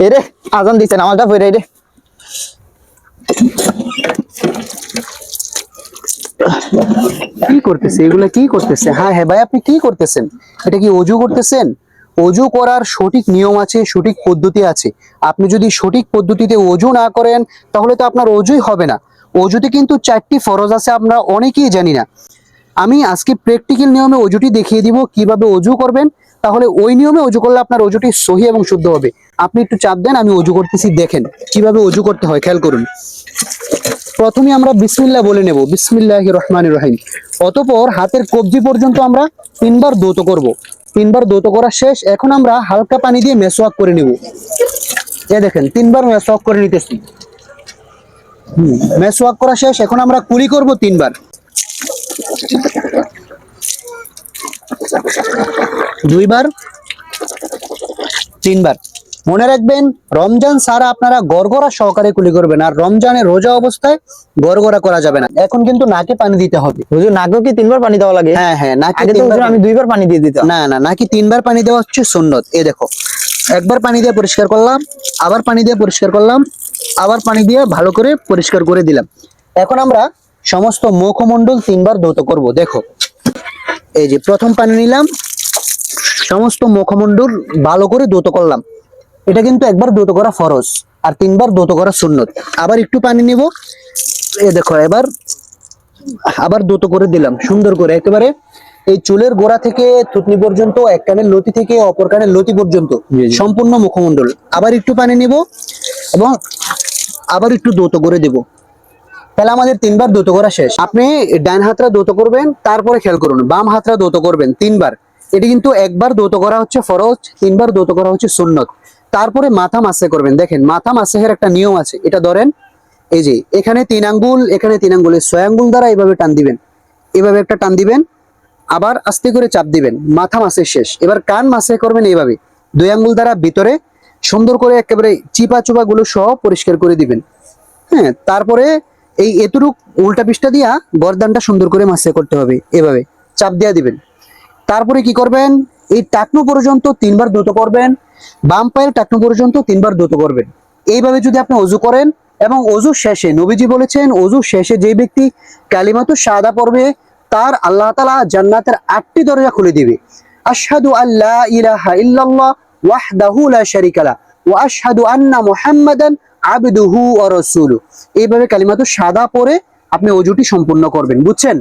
এরে আজান দিচ্ছে, নামাজটা পড়ে রে। কি করতেছে এগুলা, কি করতেছে? হ্যাঁ হ্যাঁ ভাই, আপনি কি করতেছেন? এটা কি অজু করতেছেন? অজু করার সঠিক নিয়ম আছে, সঠিক পদ্ধতি আছে। আপনি যদি সঠিক পদ্ধতিতে অজু না করেন তাহলে তো আপনার অজুই হবে না। অজুতে কিন্তু 4টি ফরজ আছে, আমরা অনেকেই জানি না। আমি আজকে প্র্যাকটিক্যাল নিয়মে অজুটি দেখিয়ে দিব কিভাবে অজু করবেন, তাহলে ওই নিয়মে অজু করলে আপনার অজুটি সহি এবং শুদ্ধ হবে। আপনি একটু চাপ দেন, আমি অজু করতেছি, দেখেন কিভাবে অজু করতে হয়, খেয়াল করুন। প্রথমে আমরা বিসমিল্লাহ বলে নেব, বিসমিল্লাহির রহমানির রহিম। অতঃপর হাতের কবজি পর্যন্ত আমরা 3বার দৌত করব। 3বার দৌত করা শেষ। এখন আমরা হালকা পানি দিয়ে মেসওয়াক করে নিব। এই দেখেন 3বার মেসওয়াক করে নিতেছি। মেসওয়াক করা শেষ। এখন আমরা কুলি করব 3বার। 2বার, 3বার। মনে রাখবেন, রমজান ছাড়া আপনারা গড়গড়া সহকারে কুলি করবেন, আর রমজানের রোজা অবস্থায় গড়গড়া করা যাবে না। এখন কিন্তু নাকে পানি দিতে হবে। হুজুর নাকেও কি 3বার পানি দেওয়া লাগে? হ্যাঁ হ্যাঁ, নাকে আগে তো 3বার। হুজুর আমি 2বার পানি দিয়ে দিতাম। না না, নাকি 3বার পানি দেওয়া হচ্ছে সুন্নত। এই দেখো, একবার পানি দিয়ে পরিষ্কার করলাম, আবার পানি দিয়ে পরিষ্কার করলাম, আবার পানি দিয়ে ভালো করে পরিষ্কার করে দিলাম। এখন আমরা সমস্ত মুখমণ্ডল 3বার ধৌত করব। দেখো, এই যে প্রথম পানি নিলাম, সমস্ত মুখমণ্ডল ভালো করে ধৌত করলাম। এটা কিন্তু একবার ধৌত করা ফরজ, আর 3বার ধৌত করা সুন্নত। আবার একটু পানি নিব, এই দেখো, এবার আবার ধৌত করে দিলাম সুন্দর করে, একেবারে এই চুলের গোড়া থেকে থুতনি পর্যন্ত, এক কানের লতি থেকে অপর কানের লতি পর্যন্ত সম্পূর্ণ মুখমণ্ডল। আবার একটু পানি নিব এবং আবার একটু ধৌত করে দেব। তাহলে আমাদের 3বার ধৌত করা শেষ। আপনি ডান হাতটা ধৌত করবেন, তারপরে খেয়াল করুন বাম হাতটা ধৌত করবেন 3বার। এটি কিন্তু একবার ধৌত করা হচ্ছে ফরজ, 3বার ধৌত করা হচ্ছে সুন্নত। তারপরে মাথা মাসে করবেন। দেখেন, মাথা মাসের একটা নিয়ম আছে, এটা ধরেন, এই যে এখানে 3 আঙ্গুল, এখানে 3 আঙ্গুল, 6 আঙ্গুল দ্বারা এইভাবে টান দিবেন, এভাবে একটা টান দিবেন, আবার আস্তে করে চাপ দিবেন। মাথা মাসে শেষ। এবার কান মাসে করবেন এইভাবে, 2 আঙ্গুল দ্বারা ভিতরে সুন্দর করে একেবারে চিপা চুপা গুলো সহ পরিষ্কার করে দিবেন। হ্যাঁ, তারপরে এই এতটুক উল্টা পৃষ্ঠা দিয়া গর্দানটা সুন্দর করে মাসে করতে হবে, এভাবে চাপ দিয়া দিবেন। তারপরে কি করবেন, এই টাকনু পর্যন্ত 3বার ধৌত করবেন, বাম পায়ের টাকনু পর্যন্ত 3বার ধৌত করবেন। এইভাবে যদি আপনি অজু করেন, এবং অজু শেষে নবীজি বলেছেন, অজু শেষে যে ব্যক্তি কালিমাতু শাহাদা পড়বে তার আল্লাহ তাআলা জান্নাতের 8টি দরজা খুলে দিবে। আশহাদু আল্লা ইলাহা ইল্লাল্লাহ ওয়াহদাহু লা শারীকা লা ওয়া আশহাদু আন্না মুহাম্মাদান আবদুহু ওয়া রাসূলুহু। এইভাবে কালিমাতু শাহাদা পড়ে আপনি অজুটি সম্পূর্ণ করবেন, বুঝছেন?